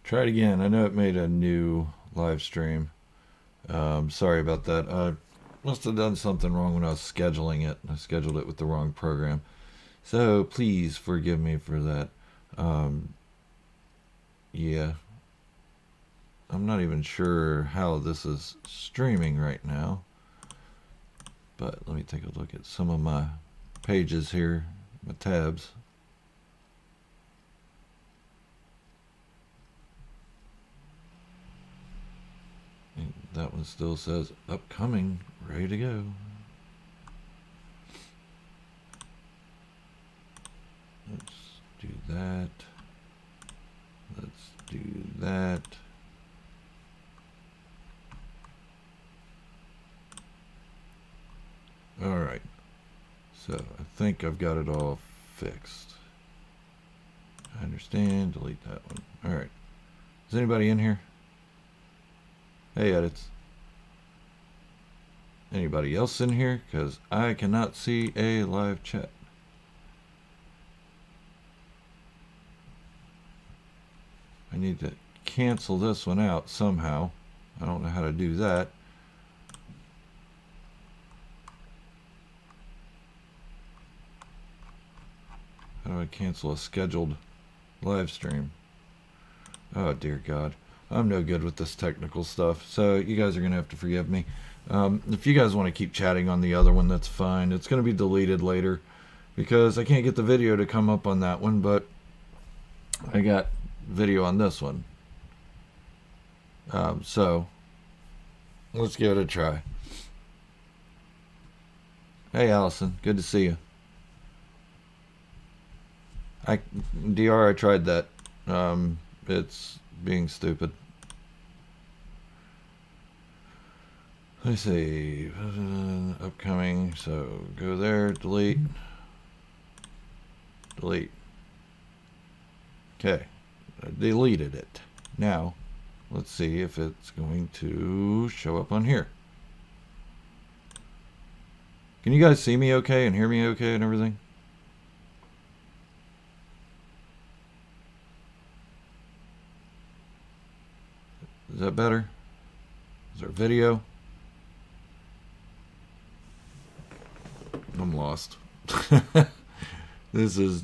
Try it again. I know it made a new live stream. Sorry about that. I must have done something wrong when I was scheduling it. I scheduled it with the wrong program. So please forgive me for that. Yeah. I'm not even sure how this is streaming right now. But let me take a look at some of my pages here, my tabs. And that one still says upcoming, ready to go. Let's do that. Let's do that. All right. So I think I've got it all fixed. I understand. Delete that one. All right. Is anybody in here? Hey, edits. Anybody else in here? Because I cannot see a live chat. I need to cancel this one out somehow. I don't know how to do that. How do I cancel a scheduled live stream? Oh, dear God. I'm no good with this technical stuff, so you guys are going to have to forgive me. If you guys want to keep chatting on the other one, that's fine. It's going to be deleted later because I can't get the video to come up on that one, but I got video on this one. So let's give it a try. Hey, Allison. Good to see you. DR, I tried that. It's being stupid. Let's see. Upcoming. So go there. Delete. Delete. Okay. I deleted it. Now, let's see if it's going to show up on here. Can you guys see me okay and hear me okay and everything? Is that better? Is there video? I'm lost. This is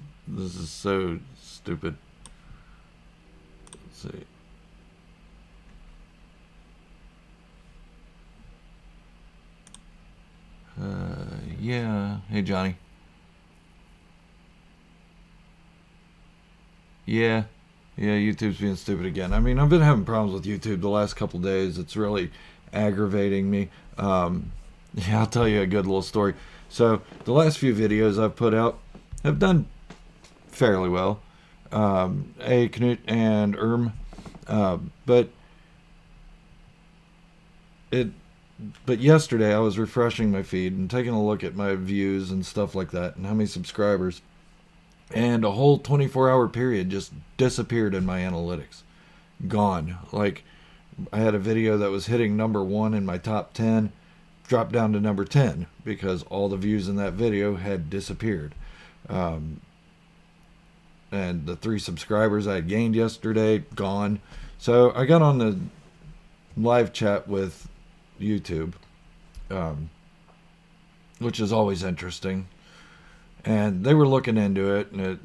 so stupid. Let's see. Yeah. Hey, Johnny. Yeah. Yeah, YouTube's being stupid again. I mean, I've been having problems with YouTube the last couple days. It's really aggravating me. Yeah, I'll tell you a good little story. So, the last few videos I've put out have done fairly well. Knut and but yesterday I was refreshing my feed and taking a look at my views and stuff like that and how many subscribers. And a whole 24-hour period just disappeared in my analytics. Gone. Like, I had a video that was hitting #1 in my top 10, dropped down to number 10 because all the views in that video had disappeared. And the 3 subscribers I had gained yesterday, gone. So I got on the live chat with YouTube, which is always interesting. And they were looking into it, and it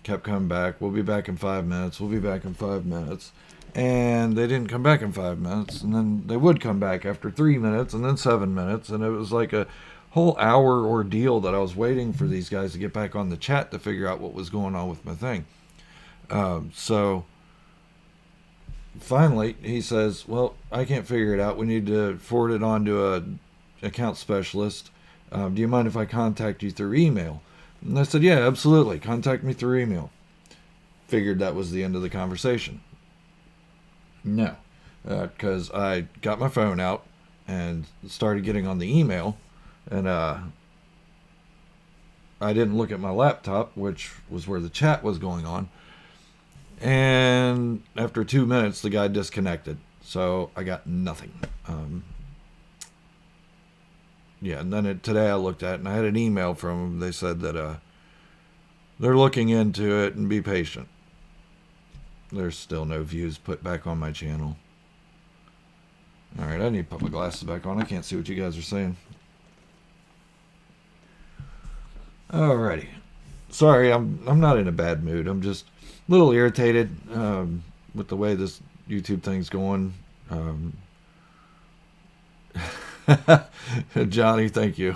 kept coming back. We'll be back in 5 minutes. We'll be back in 5 minutes. And they didn't come back in 5 minutes. And then they would come back after 3 minutes, and then 7 minutes. And it was like a whole hour ordeal that I was waiting for these guys to get back on the chat to figure out what was going on with my thing. So finally, he says, well, I can't figure it out. We need to forward it on to a account specialist. Do you mind if I contact you through email? And I said, yeah, absolutely. Contact me through email. Figured that was the end of the conversation. No, because I got my phone out and started getting on the email, and I didn't look at my laptop, which was where the chat was going on. And after 2 minutes, the guy disconnected. So I got nothing. Yeah, and then today I looked at it, and I had an email from them. They said that they're looking into it and be patient. There's still no views put back on my channel. Alright, I need to put my glasses back on. I can't see what you guys are saying. Alrighty. Sorry, I'm not in a bad mood. I'm just a little irritated with the way this YouTube thing's going. Johnny, thank you.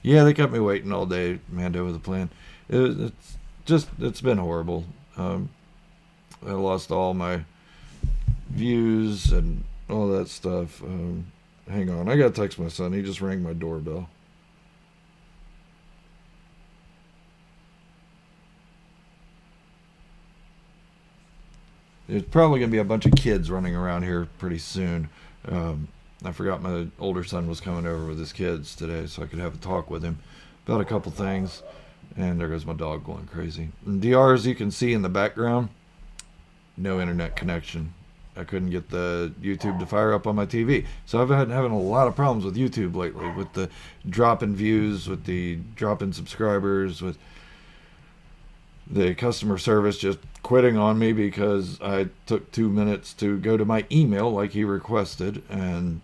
Yeah, they kept me waiting all day, Mando, with a plan. It's been horrible. I lost all my views and all that stuff. Hang on, I gotta text my son. He just rang my doorbell. There's probably going to be a bunch of kids running around here pretty soon. I forgot my older son was coming over with his kids today, so I could have a talk with him about a couple things. And there goes my dog going crazy. And DR, as you can see in the background, no internet connection. I couldn't get the YouTube to fire up on my TV. So I've been having a lot of problems with YouTube lately, with the drop in views, with the drop in subscribers, with the customer service just quitting on me because I took 2 minutes to go to my email like he requested, and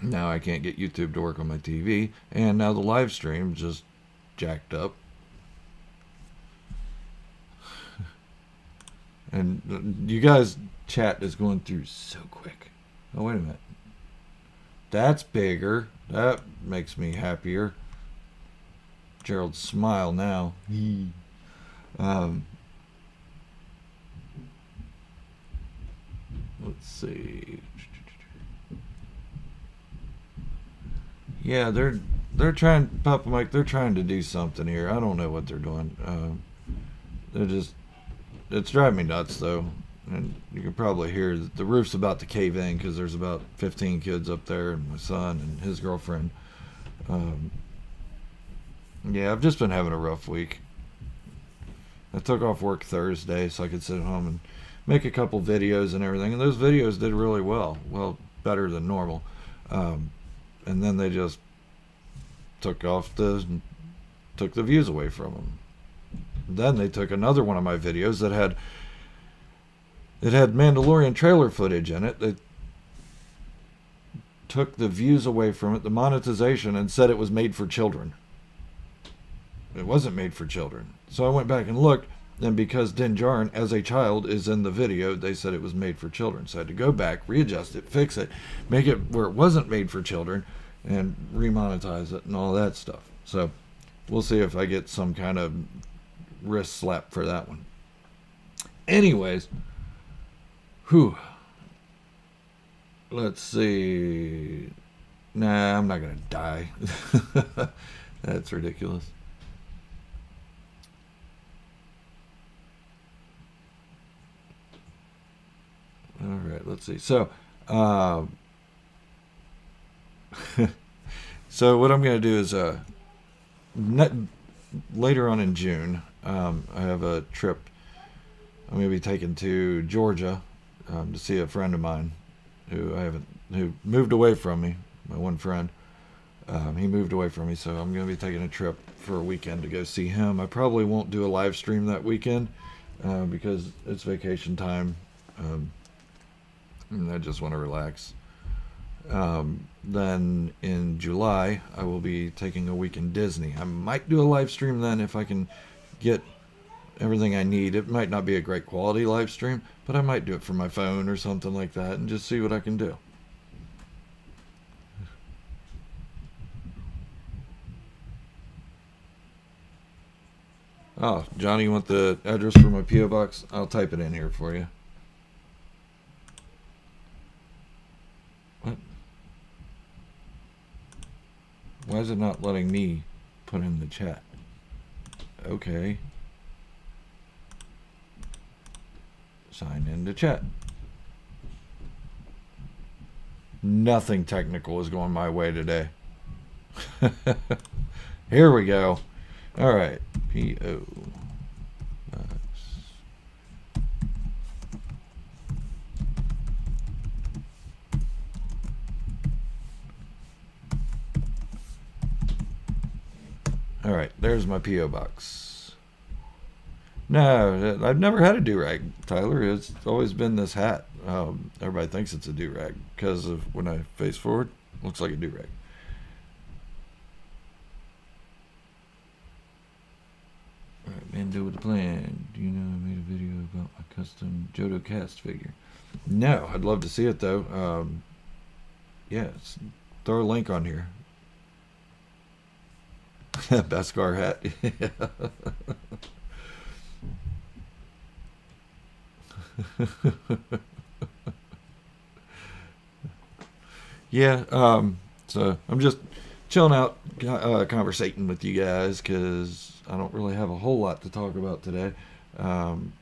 now I can't get YouTube to work on my TV, and now the live stream just jacked up. And you guys, chat is going through so quick. Oh, wait a minute. That's bigger. That makes me happier. Gerald's smile now. Let's see. Yeah, they're trying, Papa Mike. They're trying to do something here. I don't know what they're doing. It's driving me nuts though, and you can probably hear that the roof's about to cave in because there's about 15 kids up there, and my son and his girlfriend. Yeah, I've just been having a rough week. I took off work Thursday so I could sit at home and make a couple videos and everything, and those videos did really well, better than normal. And then they just took the views away from them. Then they took another one of my videos that had Mandalorian trailer footage in it. They took the views away from it, the monetization, and said it was made for children. It wasn't made for children. So I went back and looked, and because Din Djarin, as a child, is in the video, they said it was made for children. So I had to go back, readjust it, fix it, make it where it wasn't made for children, and remonetize it and all that stuff. So we'll see if I get some kind of wrist slap for that one. Anyways, let's see. Nah, I'm not gonna die. That's ridiculous. All right, let's see. So, so what I'm going to do is later on in June, I have a trip. I'm going to be taken to Georgia to see a friend of mine who moved away from me. My one friend, he moved away from me, so I'm going to be taking a trip for a weekend to go see him. I probably won't do a live stream that weekend because it's vacation time. And I just want to relax. Then in July, I will be taking a week in Disney. I might do a live stream then if I can get everything I need. It might not be a great quality live stream, but I might do it from my phone or something like that and just see what I can do. Oh, Johnny, you want the address for my P.O. box? I'll type it in here for you. What? Why is it not letting me put in the chat? Okay. Sign into chat. Nothing technical is going my way today. Here we go. All right. P.O. box. All right, there's my P.O. box. No, I've never had a do-rag, Tyler. It's always been this hat. Everybody thinks it's a do-rag because of when I face forward, looks like a do-rag. Alright, Mando with a plan. Do you know I made a video about my custom Jodo cast figure? No, I'd love to see it though. Yeah, throw a link on here. Beskar hat. Yeah, so I'm just chilling out, conversating with you guys because I don't really have a whole lot to talk about today. Um,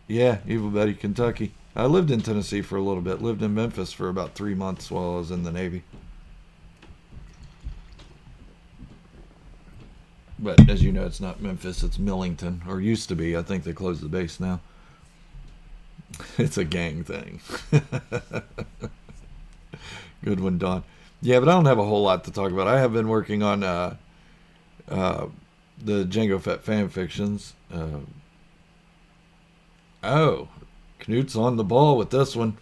yeah, Evil Betty, Kentucky. I lived in Tennessee for a little bit. Lived in Memphis for about 3 months while I was in the Navy. But as you know, it's not Memphis, it's Millington, or used to be. I think they closed the base now. It's a gang thing. Good one, Don. Yeah, but I don't have a whole lot to talk about. I have been working on the Jango Fett fan fictions. Oh, Knut's on the ball with this one.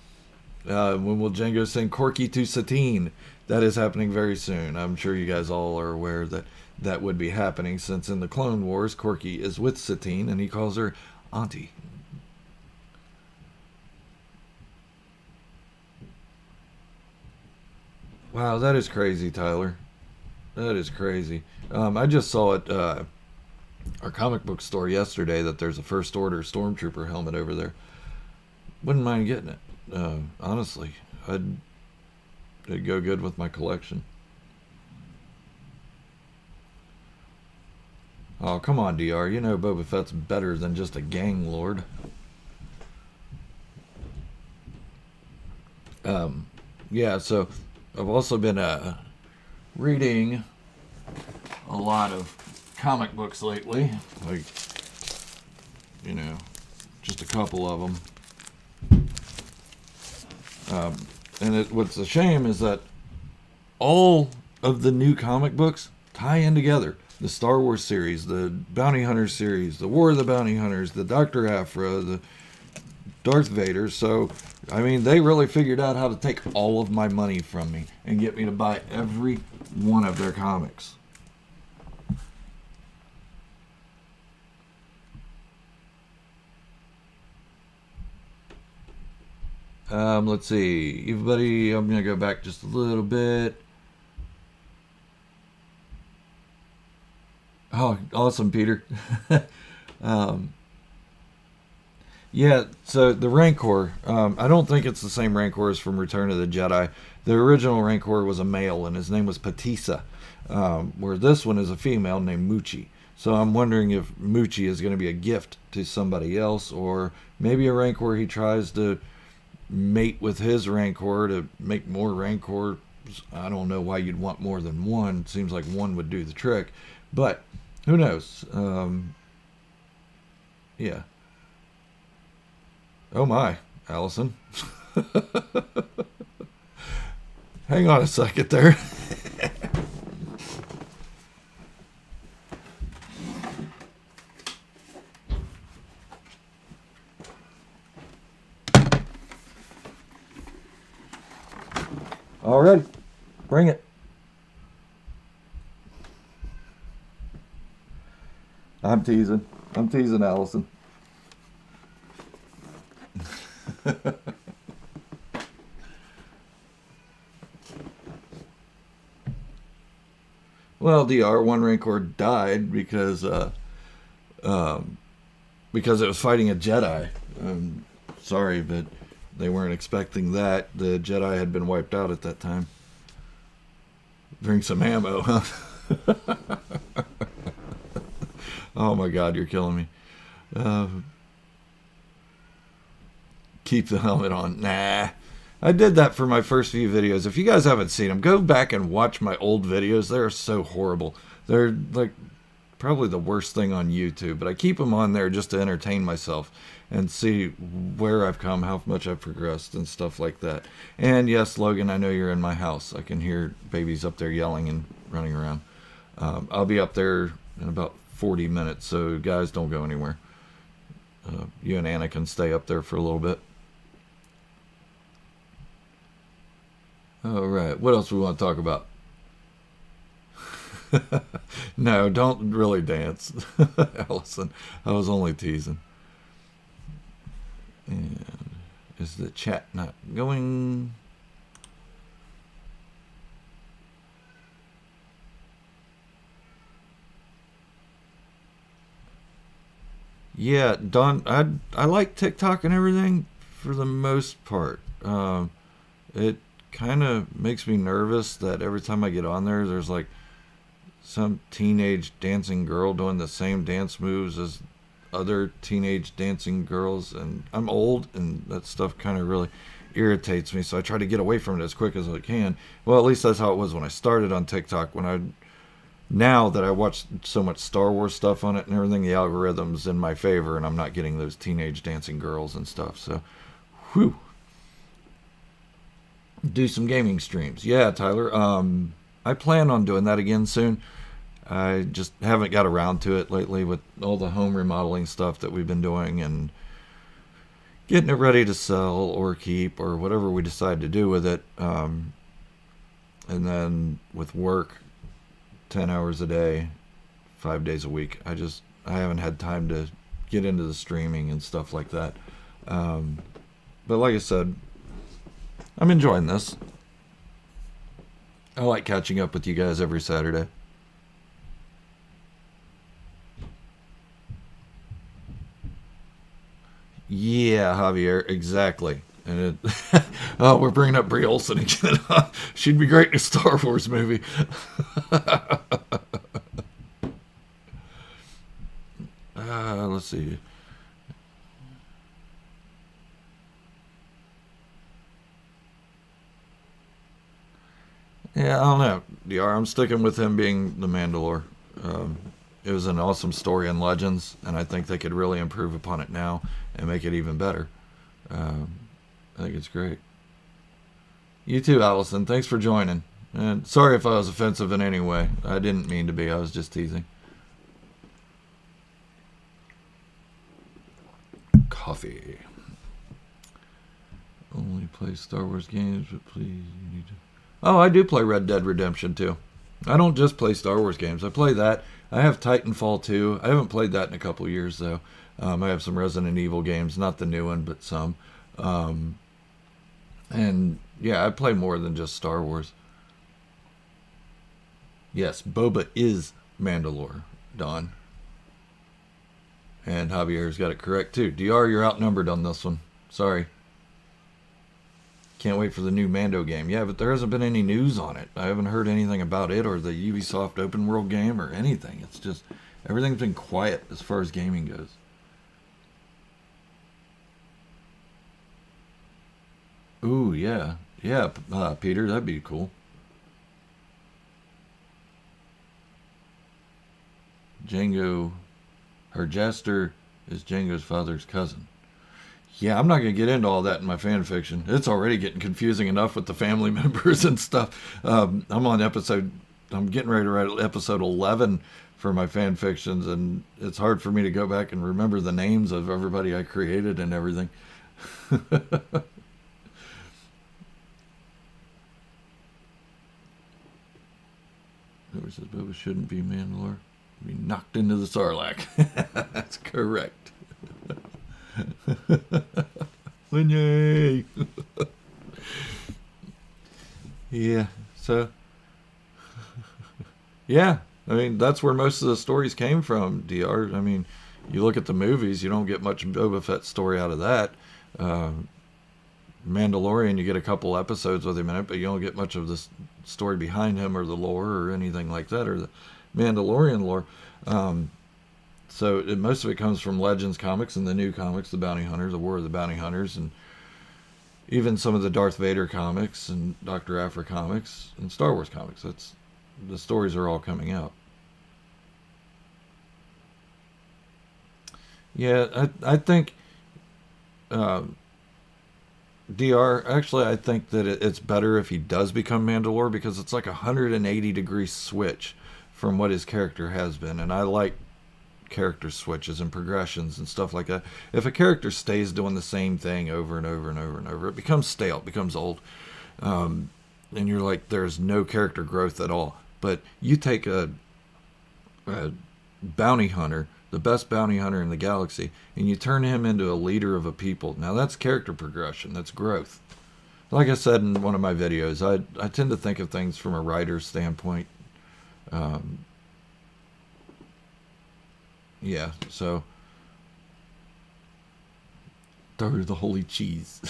When will Jango send Corky to Satine? That is happening very soon. I'm sure you guys all are aware that that would be happening, since in the Clone Wars, Corky is with Satine and he calls her Auntie. Wow, that is crazy, Tyler. That is crazy. I just saw at our comic book store yesterday that there's a First Order Stormtrooper helmet over there. Wouldn't mind getting it. Honestly, it'd go good with my collection. Oh, come on, DR. You know Boba Fett's better than just a gang lord. Yeah, so I've also been reading a lot of comic books lately. Like, you know, just a couple of them. And what's a shame is that all of the new comic books tie in together. The Star Wars series, the Bounty Hunter series, the War of the Bounty Hunters, the Dr. Aphra, the Darth Vader. So, I mean, they really figured out how to take all of my money from me and get me to buy every one of their comics. Let's see. Everybody, I'm going to go back just a little bit. Oh, awesome, Peter. um, yeah, so the Rancor, I don't think it's the same Rancor as from Return of the Jedi. The original Rancor was a male, and his name was Patissa, where this one is a female named Muchi. So I'm wondering if Muchi is going to be a gift to somebody else, or maybe a Rancor he tries to mate with his Rancor to make more Rancor. I don't know why you'd want more than one. Seems like one would do the trick. But who knows? Yeah. Oh my, Allison. Hang on a second there. All right, bring it. I'm teasing. I'm teasing Allison. Well, the R1 Rancor died because it was fighting a Jedi. Sorry, but they weren't expecting that. The Jedi had been wiped out at that time. Bring some ammo, huh? Oh my God, you're killing me. Keep the helmet on. Nah. I did that for my first few videos. If you guys haven't seen them, go back and watch my old videos. They're so horrible. They're like probably the worst thing on YouTube, but I keep them on there just to entertain myself and see where I've come, how much I've progressed and stuff like that. And yes, Logan, I know you're in my house. I can hear babies up there yelling and running around. I'll be up there in about 40 minutes, so guys, don't go anywhere. You and Anna can stay up there for a little bit. All right, what else we want to talk about? No, don't really dance, Allison. I was only teasing. And is the chat not going? Yeah, Don, I like TikTok and everything for the most part. It kind of makes me nervous that every time I get on there, there's like some teenage dancing girl doing the same dance moves as other teenage dancing girls, and I'm old, and that stuff kind of really irritates me, so I try to get away from it as quick as I can. Well, at least that's how it was when I started on TikTok. Now that I watch so much Star Wars stuff on it and everything, the algorithm's in my favor, and I'm not getting those teenage dancing girls and stuff. So, whew. Do some gaming streams. Yeah, Tyler. I plan on doing that again soon. I just haven't got around to it lately with all the home remodeling stuff that we've been doing and getting it ready to sell or keep or whatever we decide to do with it. And then with work, 10 hours a day, 5 days a week. I haven't had time to get into the streaming and stuff like that. But like I said, I'm enjoying this. I like catching up with you guys every Saturday. Yeah, Javier, exactly. And oh, we're bringing up Brie Olson again. She'd be great in a Star Wars movie. Let's see. Yeah, I don't know. DR, I'm sticking with him being the Mandalore. It was an awesome story in Legends, and I think they could really improve upon it now and make it even better. I think it's great. You too, Allison. Thanks for joining. And sorry if I was offensive in any way. I didn't mean to be. I was just teasing. Coffee. Only play Star Wars games, but please, you need to... Oh, I do play Red Dead Redemption 2. I don't just play Star Wars games. I play that. I have Titanfall 2. I haven't played that in a couple years, though. I have some Resident Evil games. Not the new one, but some. And, yeah, I play more than just Star Wars. Yes, Boba is Mandalore, Don. And Javier's got it correct, too. DR, you're outnumbered on this one. Sorry. Can't wait for the new Mando game. Yeah, but there hasn't been any news on it. I haven't heard anything about it or the Ubisoft open world game or anything. It's just, everything's been quiet as far as gaming goes. Ooh, yeah. Yeah, Peter, that'd be cool. Jango, her jester is Jango's father's cousin. Yeah, I'm not going to get into all that in my fan fiction. It's already getting confusing enough with the family members and stuff. I'm getting ready to write episode 11 for my fan fictions, and it's hard for me to go back and remember the names of everybody I created and everything. Whoever says Boba shouldn't be Mandalore, be knocked into the Sarlacc. That's correct. Yay! Yeah, so yeah, I mean that's where most of the stories came from, DR. I mean, you look at the movies, you don't get much Boba Fett story out of that. Mandalorian, you get a couple episodes with him in it, but you don't get much of the story behind him or the lore or anything like that, or the Mandalorian lore. So most of it comes from Legends comics and the new comics, the Bounty Hunters, the War of the Bounty Hunters, and even some of the Darth Vader comics and Dr. Aphra comics and Star Wars comics. The stories are all coming out. Yeah, I think DR, actually I think that it's better if he does become Mandalore, because it's like a 180-degree switch from what his character has been, and I like character switches and progressions and stuff like that. If a character stays doing the same thing over and over and over and over, it becomes stale, it becomes old. And you're like, there's no character growth at all. But you take a bounty hunter, the best bounty hunter in the galaxy, and you turn him into a leader of a people. Now that's character progression, that's growth. Like I said in one of my videos, I tend to think of things from a writer's standpoint. Yeah, so throw the holy cheese.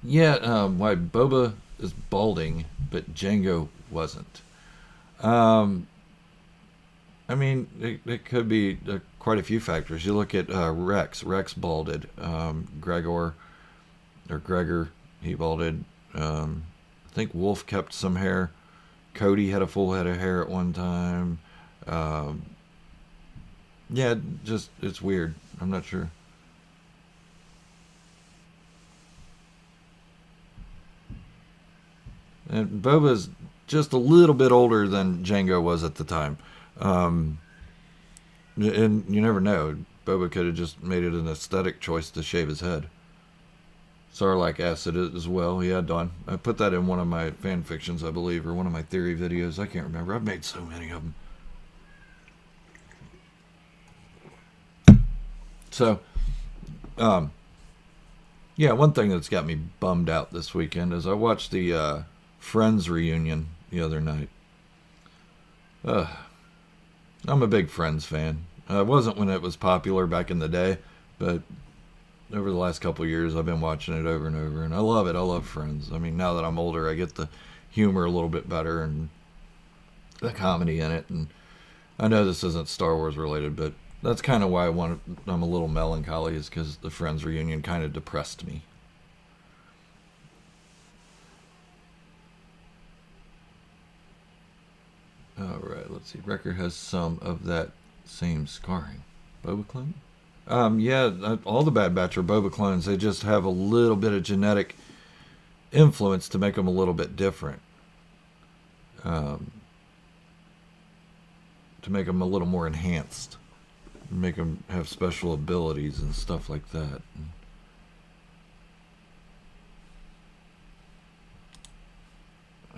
Yeah, why Boba is balding, but Jango wasn't. I mean, it could be quite a few factors. You look at Rex. Rex balded. Gregor, he balded. I think Wolf kept some hair. Cody had a full head of hair at one time. Yeah, just, it's weird. I'm not sure. And Boba's just a little bit older than Jango was at the time. And you never know. Boba could have just made it an aesthetic choice to shave his head. Sarlacc acid as well, he had done. I put that in one of my fan fictions, I believe, or one of my theory videos. I can't remember. I've made so many of them. So, yeah, one thing that's got me bummed out this weekend is I watched the Friends reunion the other night. I'm a big Friends fan. I wasn't when it was popular back in the day, but over the last couple of years I've been watching it over and over, and I love it. I love Friends. I mean, now that I'm older, I get the humor a little bit better and the comedy in it. And I know this isn't Star Wars related, but that's kind of why I'm a little melancholy, is because the Friends reunion kind of depressed me. Alright, let's see. Wrecker has some of that same scarring. Boba clone? Yeah, all the Bad Batch are Boba clones. They just have a little bit of genetic influence to make them a little bit different. To make them a little more enhanced. Make them have special abilities and stuff like that.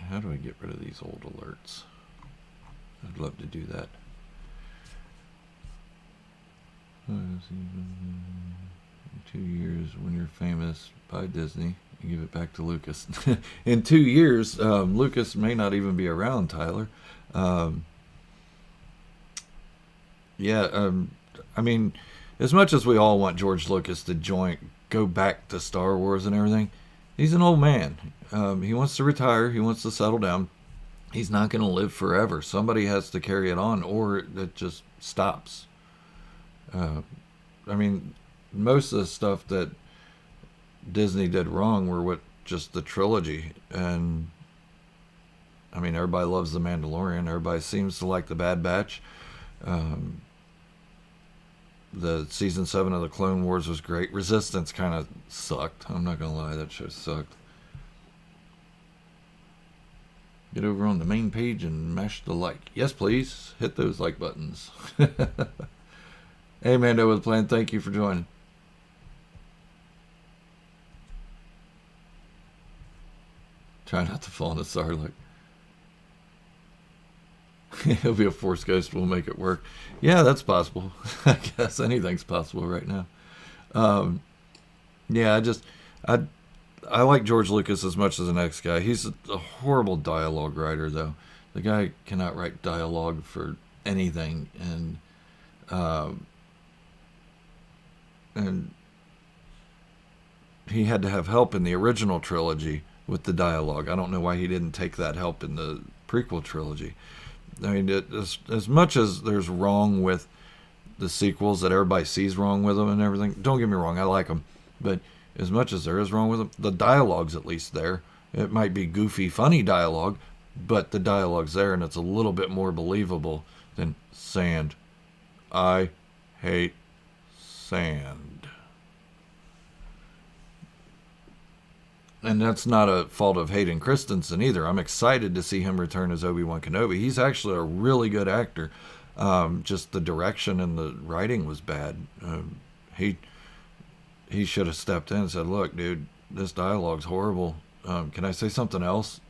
How do I get rid of these old alerts? I'd love to do that. In 2 years, when you're famous by Disney, you give it back to Lucas. In 2 years, Lucas may not even be around, Tyler. Yeah, I mean, as much as we all want George Lucas to go back to Star Wars and everything, he's an old man. He wants to retire. He wants to settle down. He's not going to live forever. Somebody has to carry it on, or it just stops. I mean, most of the stuff that Disney did wrong were with just the trilogy. And, I mean, everybody loves The Mandalorian. Everybody seems to like The Bad Batch. The season 7 of the Clone Wars was great. Resistance kind of sucked. I'm not going to lie, that show sucked. Get over on the main page and mash the like. Yes, please. Hit those like buttons. Hey, Mando with a Plan. Thank you for joining. Try not to fall into Sarlacc. He'll be a Force ghost. We'll make it work. Yeah, that's possible. I guess anything's possible right now. Yeah, I like George Lucas as much as the next guy. He's a horrible dialogue writer, though. The guy cannot write dialogue for anything, and he had to have help in the original trilogy with the dialogue. I don't know why he didn't take that help in the prequel trilogy. I mean, as much as there's wrong with the sequels that everybody sees wrong with them and everything, don't get me wrong, I like them, but as much as there is wrong with them, the dialogue's at least there. It might be goofy, funny dialogue, but the dialogue's there, and it's a little bit more believable than sand. I hate sand. And that's not a fault of Hayden Christensen either. I'm excited to see him return as Obi-Wan Kenobi. He's actually a really good actor. Just the direction and the writing was bad. He should have stepped in and said, "Look, dude, this dialogue's horrible. Can I say something else?"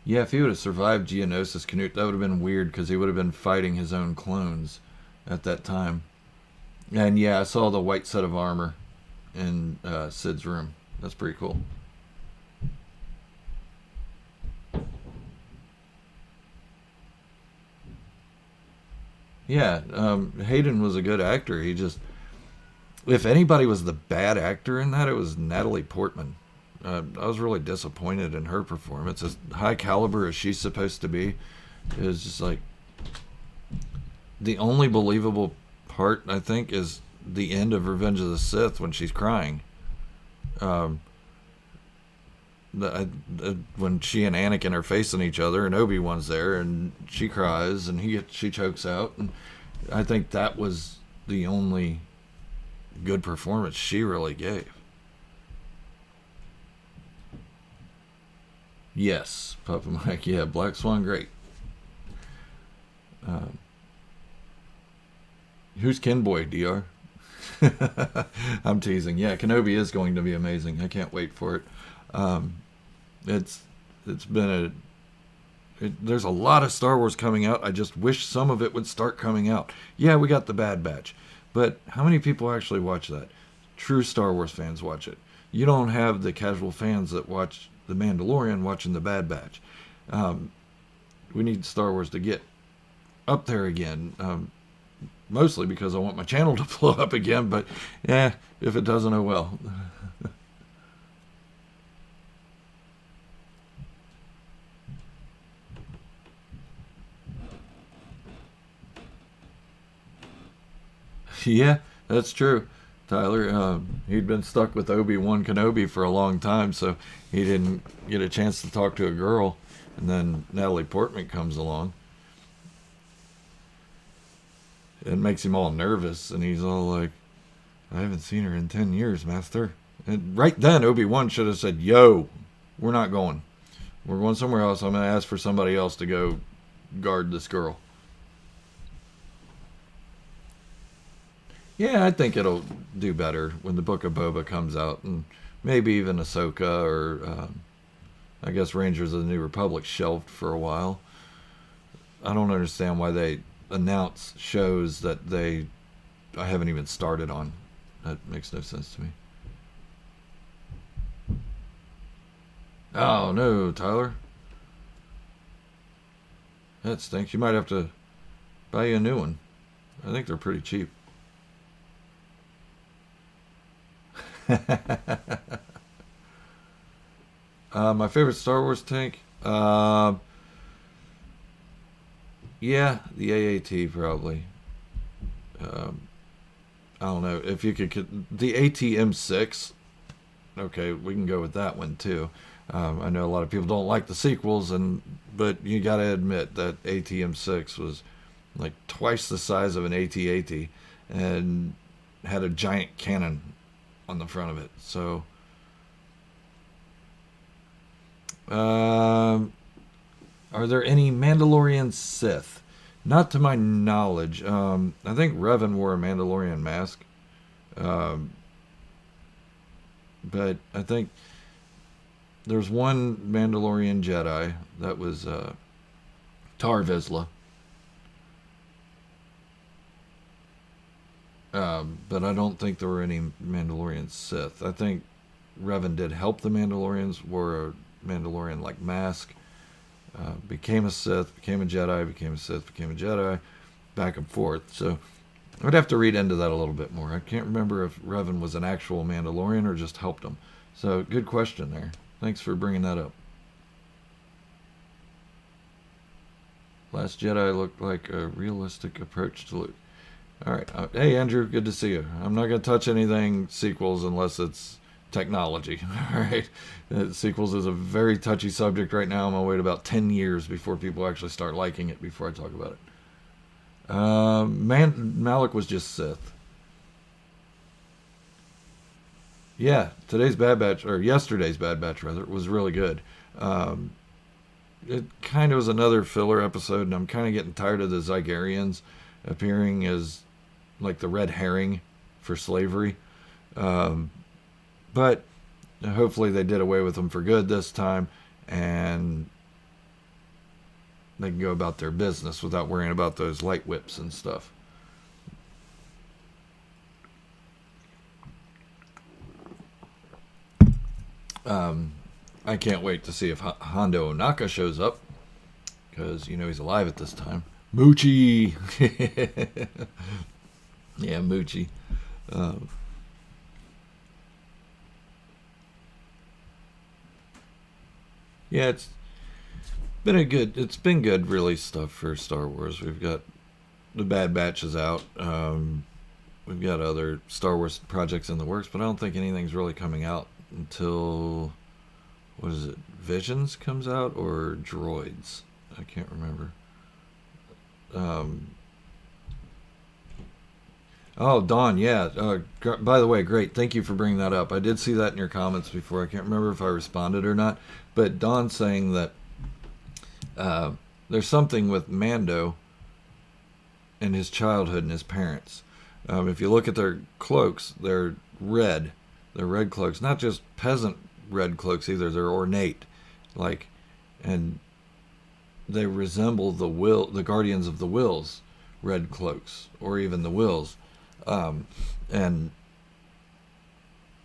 Yeah, if he would have survived Geonosis Canute, that would have been weird because he would have been fighting his own clones at that time. And yeah, I saw the white set of armor in Sid's room. That's pretty cool. Yeah, Hayden was a good actor. He just, if anybody was the bad actor in that, it was Natalie Portman. I was really disappointed in her performance. As high caliber as she's supposed to be, it was just like the only believable part I think is the end of Revenge of the Sith when she's crying. Um, when she and Anakin are facing each other and Obi-Wan's there and she cries and she chokes out, and I think that was the only good performance she really gave. Yes, Papa Mike. Yeah, Black Swan, great. Um, who's Kenboy, Dr? I'm teasing. Yeah, Kenobi is going to be amazing. I can't wait for it. Um, it's it's been there's a lot of Star Wars coming out. I just wish some of it would start coming out. Yeah, we got the Bad Batch, but how many people actually watch that? True Star Wars fans watch it. You don't have the casual fans that watch The Mandalorian watching the Bad Batch. Um, we need Star Wars to get up there again. Mostly because I want my channel to blow up again, but yeah, if it doesn't, oh well. Yeah, that's true, Tyler. He'd been stuck with Obi-Wan Kenobi for a long time, so he didn't get a chance to talk to a girl. And then Natalie Portman comes along. It makes him all nervous, and he's all like, "I haven't seen her in 10 years, Master." And right then, Obi-Wan should have said, "Yo, we're not going. We're going somewhere else. I'm going to ask for somebody else to go guard this girl." Yeah, I think it'll do better when the Book of Boba comes out, and maybe even Ahsoka, or I guess Rangers of the New Republic shelved for a while. I don't understand why they announce shows that I haven't even started on. That makes no sense to me. Oh no, Tyler, that stinks. You might have to buy you a new one. I think they're pretty cheap. My favorite Star Wars tank? Yeah, the AAT probably. Um, I don't know if you the ATM-6. Okay, we can go with that one too. I know a lot of people don't like the sequels, but you got to admit that ATM-6 was like twice the size of an AT-AT and had a giant cannon on the front of it. So, um, are there any Mandalorian Sith? Not to my knowledge. I think Revan wore a Mandalorian mask. Um, but I think there's one Mandalorian Jedi that was Tar Vizsla. But I don't think there were any Mandalorian Sith. I think Revan did help the Mandalorians, wore a Mandalorian like mask, became a Sith, became a Jedi, became a Sith, became a Jedi, back and forth. So I'd have to read into that a little bit more. I can't remember if Revan was an actual Mandalorian or just helped him. So good question there. Thanks for bringing that up. Last Jedi looked like a realistic approach to Luke. All right. Hey, Andrew, good to see you. I'm not going to touch anything sequels unless it's technology. All right. Sequels is a very touchy subject right now. I'm going to wait about 10 years before people actually start liking it before I talk about it. Malik was just Sith. Yeah, today's Bad Batch, or yesterday's Bad Batch rather, was really good. Um, it kind of was another filler episode, and I'm kind of getting tired of the Zygarians appearing as like the red herring for slavery. Um, but hopefully they did away with them for good this time, and they can go about their business without worrying about those light whips and stuff. Um, I can't wait to see if Hondo Onaka shows up, because you know he's alive at this time. Moochie, yeah, Moochie. Um, yeah, it's been good release stuff for Star Wars. We've got the Bad Batches out. We've got other Star Wars projects in the works, but I don't think anything's really coming out until, what is it, Visions comes out, or Droids? I can't remember. Um, oh, Dawn, yeah. By the way, great. Thank you for bringing that up. I did see that in your comments before. I can't remember if I responded or not. But Dawn saying that uh, there's something with Mando and his childhood and his parents. If you look at their cloaks, they're red. They're red cloaks, not just peasant red cloaks either. They're ornate, like, and they resemble the Guardians of the Wills red cloaks, or even the Wills. And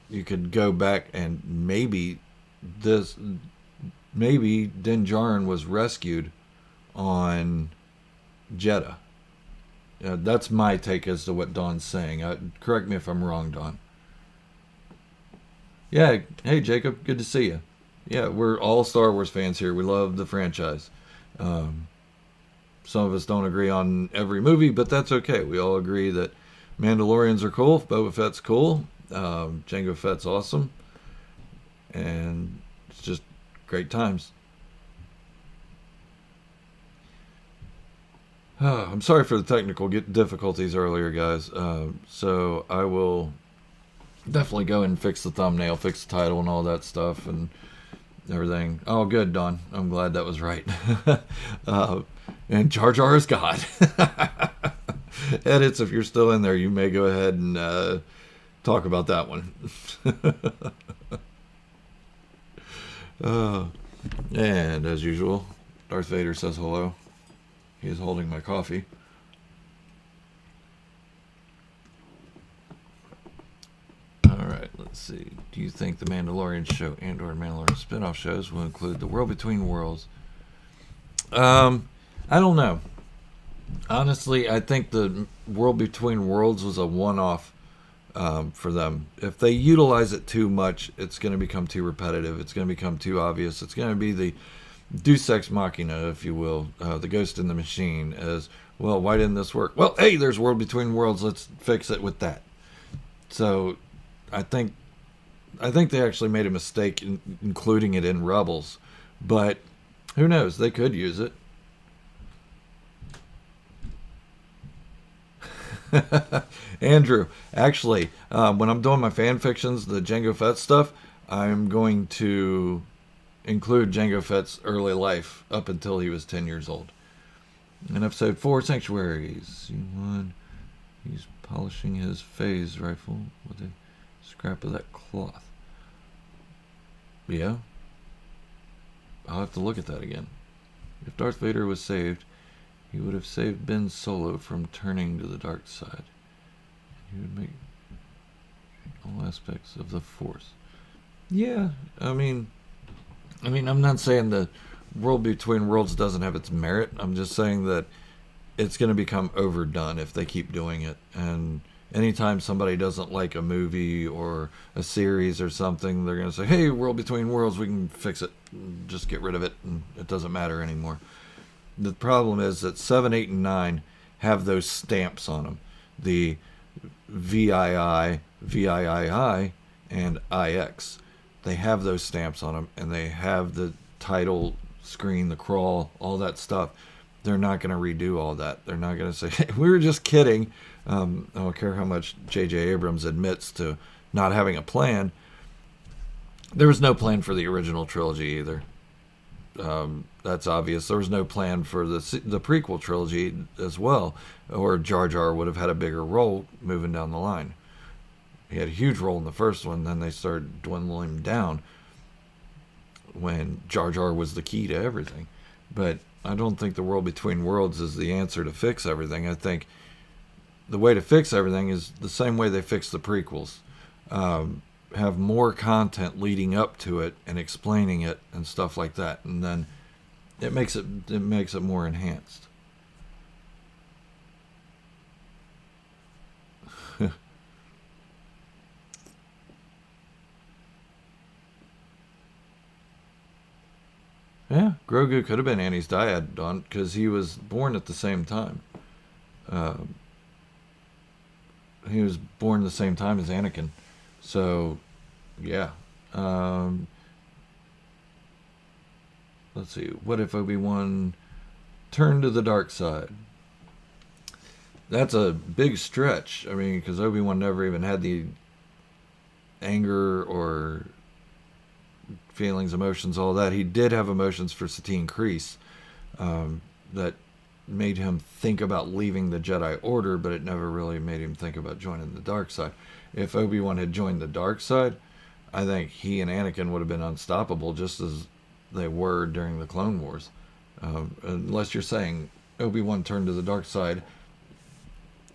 you could go back and maybe Din Djarin was rescued on Jeddah. That's my take as to what Dawn's saying. Correct me if I'm wrong, Dawn. Yeah, hey Jacob, good to see you. Yeah, we're all Star Wars fans here. We love the franchise. Um, some of us don't agree on every movie, but that's okay. We all agree that Mandalorians are cool, Boba Fett's cool, Jango Fett's awesome, and it's just great times. I'm sorry for the technical difficulties earlier, guys. So I will definitely go and fix the thumbnail, fix the title, and all that stuff, and everything. Oh, good, Don. I'm glad that was right. And Jar Jar is God. Edits, if you're still in there, you may go ahead and talk about that one. uh, and as usual, Darth Vader says hello. He is holding my coffee. Alright, let's see. Do you think the Mandalorian show and or Mandalorian spin-off shows will include the World Between Worlds? I don't know. Honestly, I think the World Between Worlds was a one-off for them. If they utilize it too much, it's going to become too repetitive. It's going to become too obvious. It's going to be the Deus Ex Machina, if you will, the ghost in the machine, as, well, why didn't this work? Well, hey, there's World Between Worlds. Let's fix it with that. So I think they actually made a mistake in including it in Rebels, but who knows? They could use it. Andrew, actually, when I'm doing my fan fictions, the Jango Fett stuff, I'm going to include Jango Fett's early life up until he was 10 years old. In episode 4, Sanctuaries, he's polishing his phase rifle with a scrap of that cloth. Yeah, I'll have to look at that again. If Darth Vader was saved, he would have saved Ben Solo from turning to the dark side. He would make all aspects of the Force. Yeah, I mean, I'm not saying the World Between Worlds doesn't have its merit. I'm just saying that it's going to become overdone if they keep doing it. And anytime somebody doesn't like a movie or a series or something, they're going to say, hey, World Between Worlds, we can fix it. Just get rid of it, and it doesn't matter anymore. The problem is that 7, 8, and 9 have those stamps on them. The VII, VIII, and IX. They have those stamps on them, and they have the title screen, the crawl, all that stuff. they're not going to redo all that. They're not going to say, hey, we were just kidding. I don't care how much J.J. Abrams admits to not having a plan. There was no plan for the original trilogy either. That's obvious. There was no plan for the prequel trilogy as well, or Jar Jar would have had a bigger role moving down the line. He had a huge role in the first one, then they started dwindling him down when Jar Jar was the key to everything. But I don't think the World Between Worlds is the answer to fix everything. I think the way to fix everything is the same way they fixed the prequels. Have more content leading up to it and explaining it and stuff like that, and then it makes it more enhanced. Yeah, Grogu could have been Annie's dyad because he was born at the same time. He was born the same time as Anakin. So, yeah. Let's see. What if Obi-Wan turned to the dark side? That's a big stretch. I mean, because Obi-Wan never even had the anger or feelings, emotions, all that. He did have emotions for Satine Kryze that made him think about leaving the Jedi Order, but it never really made him think about joining the dark side. If Obi-Wan had joined the dark side, I think he and Anakin would have been unstoppable, just as they were during the Clone Wars. Unless you're saying Obi-Wan turned to the dark side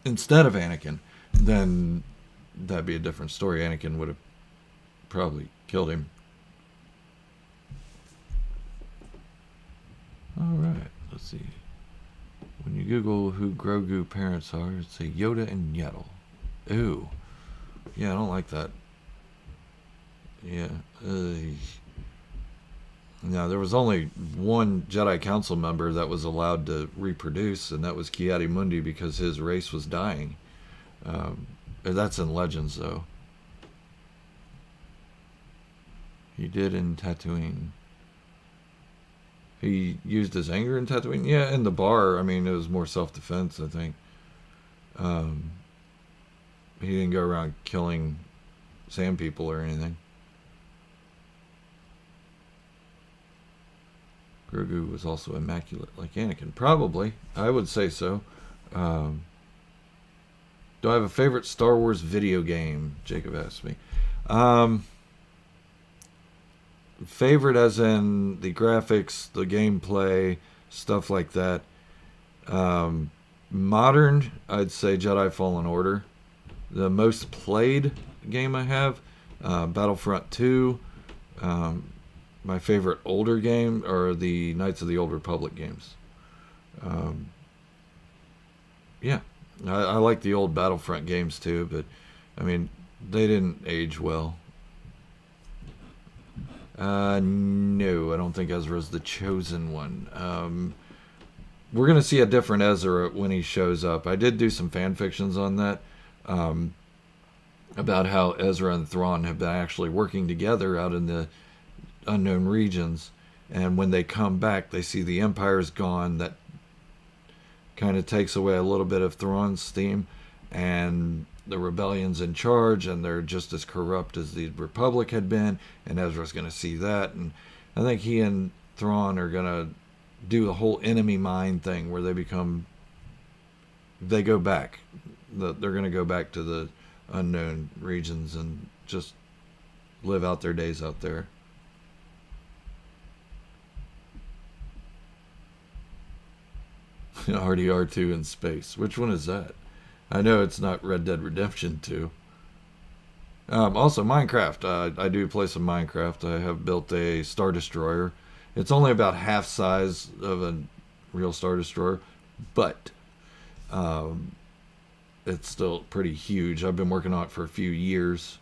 instead of Anakin, then that'd be a different story. Anakin would have probably killed him. Alright, let's see. When you Google who Grogu parents are, it's say Yoda and Yaddle. Ooh. Yeah, I don't like that. Yeah. Now, there was only one Jedi Council member that was allowed to reproduce, and that was Ki-Adi-Mundi because his race was dying. That's in Legends, though. He did in Tatooine. He used his anger in Tatooine? Yeah, in the bar. I mean, it was more self-defense, I think. He didn't go around killing sand people or anything. Grogu was also immaculate like Anakin. Probably. I would say so. Do I have a favorite Star Wars video game? Jacob asked me. Favorite as in the graphics, the gameplay, stuff like that. Modern, I'd say Jedi Fallen Order. The most played game I have, Battlefront 2. My favorite older game are the Knights of the Old Republic games. Yeah, I like the old Battlefront games too, but I mean, they didn't age well. No, I don't think Ezra's the chosen one. We're going to see a different Ezra when he shows up. I did do some fan fictions on that, about how Ezra and Thrawn have been actually working together out in the unknown regions, and when they come back, they see the Empire's gone. That kind of takes away a little bit of Thrawn's steam, and the rebellion's in charge, and they're just as corrupt as the Republic had been, and Ezra's going to see that, and I think he and Thrawn are going to do the whole enemy mine thing where they go back. They're going to go back to the unknown regions and just live out their days out there. RDR2 in space. Which one is that? I know it's not Red Dead Redemption 2. Also, Minecraft. I do play some Minecraft. I have built a Star Destroyer. It's only about half size of a real Star Destroyer, but it's still pretty huge. I've been working on it for a few years.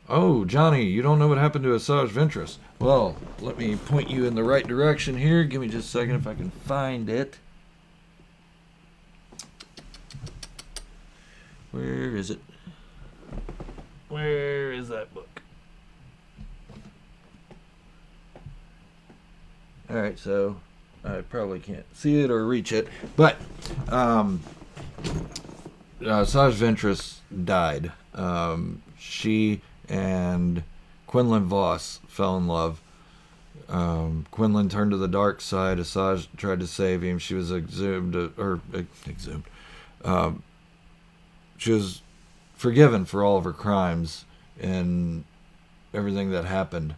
Oh, Johnny, you don't know what happened to Asajj Ventress. Well, let me point you in the right direction here. Give me just a second if I can find it. Where is it? Where is that book? All right, so I probably can't see it or reach it, but Asajj Ventress died. She and Quinlan Voss fell in love. Quinlan turned to the dark side. Asajj tried to save him. She was exhumed. She was forgiven for all of her crimes and everything that happened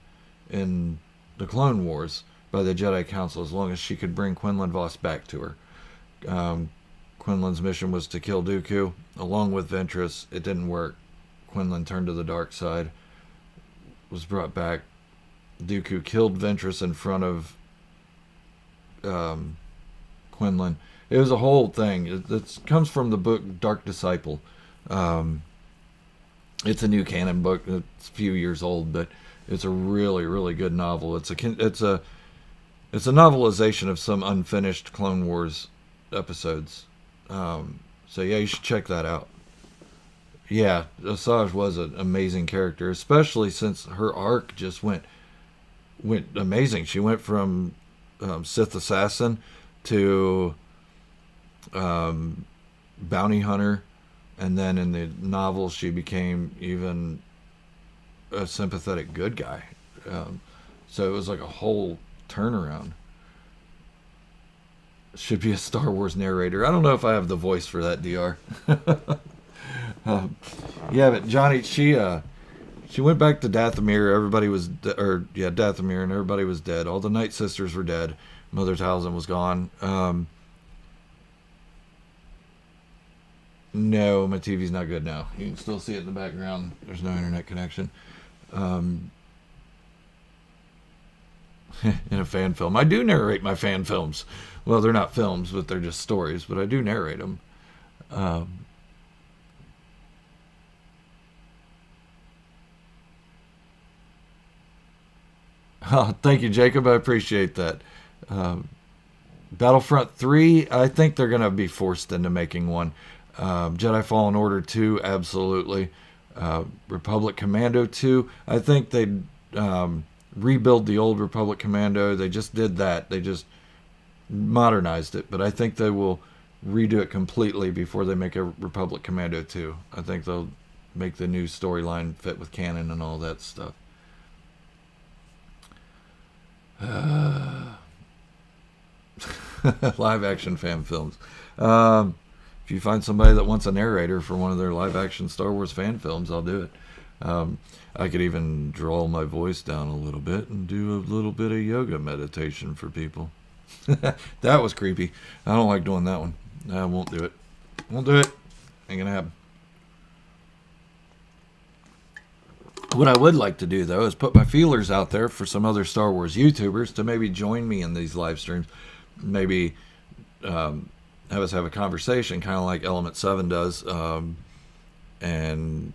in the Clone Wars by the Jedi Council, as long as she could bring Quinlan Voss back to her. Quinlan's mission was to kill Dooku, along with Ventress. It didn't work. Quinlan turned to the dark side, was brought back. Dooku killed Ventress in front of Quinlan. It was a whole thing. It comes from the book Dark Disciple. It's a new canon book. It's a few years old, but it's a really, really good novel. It's a novelization of some unfinished Clone Wars episodes. So yeah, you should check that out. Yeah, Asajj was an amazing character, especially since her arc just went amazing. She went from Sith assassin to bounty hunter, and then in the novel she became even a sympathetic good guy. So it was like a whole turnaround. Should be a Star Wars narrator. I don't know if I have the voice for that, DR. Yeah, but Johnny, she went back to Dathomir. Everybody was, Dathomir, and everybody was dead. All the Night Sisters were dead. Mother Talzin was gone. No, my TV's not good now. You can still see it in the background. There's no internet connection. In a fan film. I do narrate my fan films. Well, they're not films, but they're just stories, but I do narrate them. Oh, thank you, Jacob. I appreciate that. Battlefront 3, I think they're going to be forced into making one. Jedi Fallen Order 2, absolutely. Republic Commando 2, I think they'd rebuild the old Republic Commando. They just did that. They just modernized it. But I think they will redo it completely before they make a Republic Commando 2. I think they'll make the new storyline fit with canon and all that stuff. Live action fan films. If you find somebody that wants a narrator for one of their live action Star Wars fan films, I'll do it. I could even draw my voice down a little bit and do a little bit of yoga meditation for people. That was creepy. I don't like doing that one. I won't do it. Won't do it. Ain't gonna happen. What I would like to do, though, is put my feelers out there for some other Star Wars YouTubers to maybe join me in these live streams. Maybe have us have a conversation, kind of like Element 7 does, and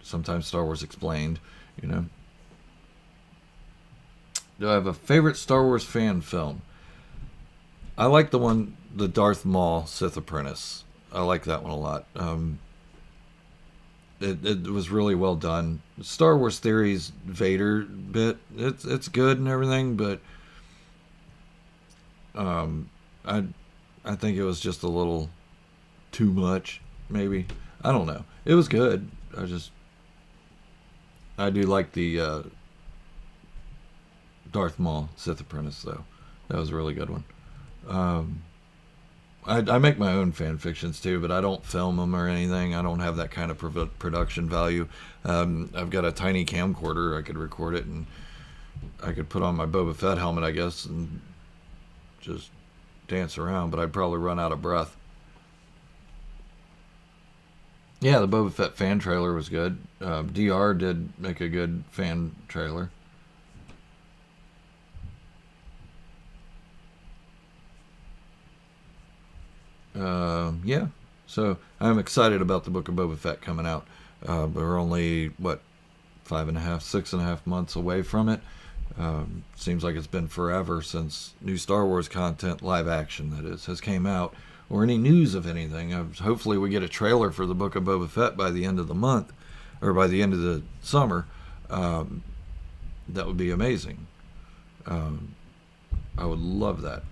sometimes Star Wars Explained, you know. Do I have a favorite Star Wars fan film? I like the Darth Maul Sith Apprentice. I like that one a lot. It was really well done. Star Wars Theory's Vader bit, it's good and everything, but I think it was just a little too much, maybe. I don't know. It was good. I do like the Darth Maul Sith Apprentice, though. That was a really good one. I make my own fan fictions too, but I don't film them or anything. I don't have that kind of production value. I've got a tiny camcorder. I could record it, and I could put on my Boba Fett helmet, I guess, and just dance around, but I'd probably run out of breath. Yeah, the Boba Fett fan trailer was good. DR did make a good fan trailer. Yeah, so I'm excited about the Book of Boba Fett coming out. We're only, 6.5 months away from it. Seems like it's been forever since new Star Wars content, live action that is, has came out, or any news of anything. Hopefully we get a trailer for the Book of Boba Fett by the end of the month, or by the end of the summer. That would be amazing. I would love that.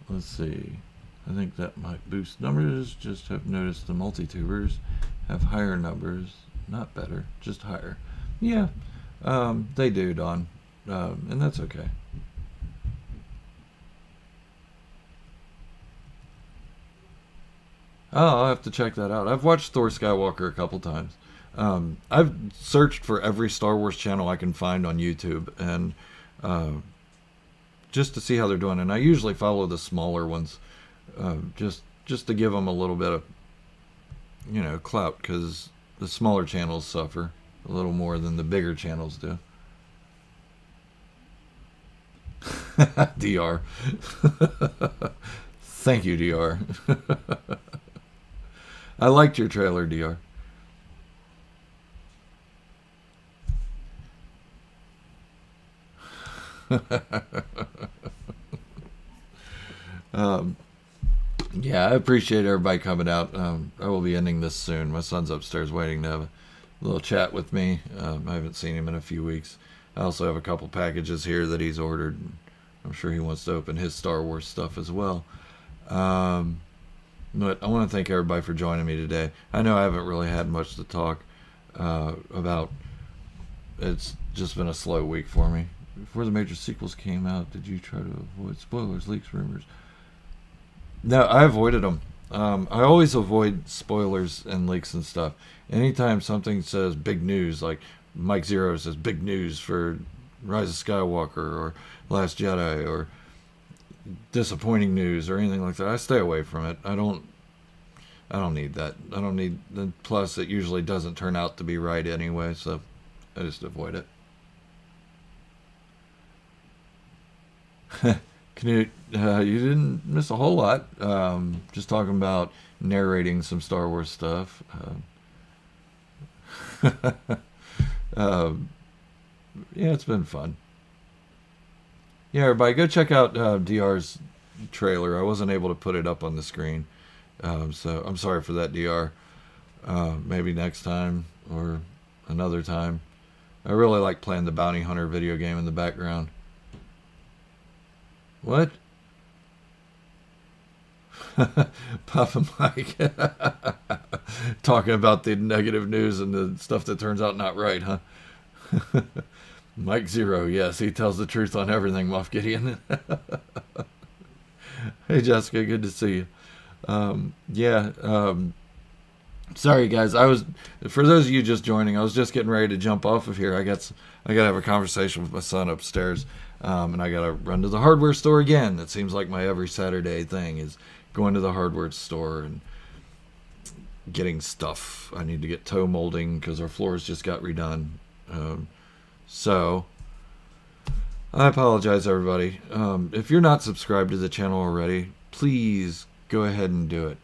Let's see. I think that might boost numbers. Just have noticed the multi-tubers have higher numbers. Not better, just higher. Yeah, they do, Don. And that's okay. Oh, I'll have to check that out. I've watched Thor Skywalker a couple times. I've searched for every Star Wars channel I can find on YouTube, and just to see how they're doing. And I usually follow the smaller ones, just to give them a little bit of, clout, because the smaller channels suffer a little more than the bigger channels do. DR. Thank you, DR. I liked your trailer, DR. Yeah, I appreciate everybody coming out. I will be ending this soon. My son's upstairs waiting to have a little chat with me. I haven't seen him in a few weeks. I also have a couple packages here that he's ordered. I'm sure he wants to open his Star Wars stuff as well. But I want to thank everybody for joining me today. I know I haven't really had much to talk about. It's just been a slow week for me. Before the major sequels came out, did you try to avoid spoilers, leaks, rumors? No, I avoided them. I always avoid spoilers and leaks and stuff. Anytime something says big news, like Mike Zero says big news for Rise of Skywalker or Last Jedi or disappointing news or anything like that, I stay away from it. I don't need that. I don't need. Plus, it usually doesn't turn out to be right anyway, so I just avoid it. Knut, you didn't miss a whole lot. Just talking about narrating some Star Wars stuff. Yeah, it's been fun. Yeah, everybody, go check out DR's trailer. I wasn't able to put it up on the screen, so I'm sorry for that, DR. Maybe next time or another time. I really like playing the Bounty Hunter video game in the background. What? Papa Mike. Talking about the negative news and the stuff that turns out not right, huh? Mike Zero, yes, he tells the truth on everything, Moff Gideon. Hey, Jessica, good to see you. Sorry, guys. For those of you just joining, I was just getting ready to jump off of here. I got to have a conversation with my son upstairs, and I got to run to the hardware store again. It seems like my every Saturday thing is going to the hardware store and getting stuff. I need to get toe molding because our floors just got redone. So I apologize, everybody. If you're not subscribed to the channel already, please go ahead and do it.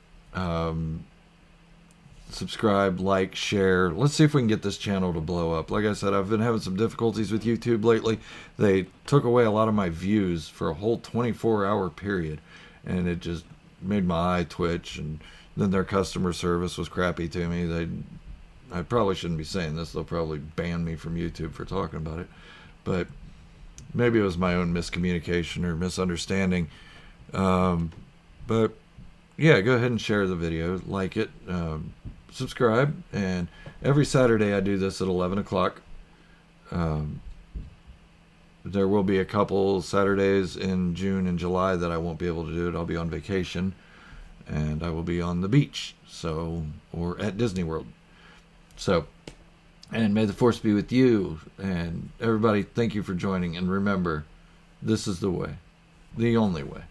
Subscribe, like, share. Let's see if we can get this channel to blow up. Like I said, I've been having some difficulties with YouTube lately. They took away a lot of my views for a whole 24-hour period, and it just made my eye twitch, and then their customer service was crappy to me. I probably shouldn't be saying this. They'll probably ban me from YouTube for talking about it, but maybe it was my own miscommunication or misunderstanding. But yeah, go ahead and share the video, like it, subscribe, and every Saturday I do this at 11 o'clock. There will be a couple Saturdays in June and July that I won't be able to do it. I'll be on vacation, and I will be on the beach, or at Disney World. So, and may the Force be with you, and everybody, thank you for joining, and remember, this is the way, the only way.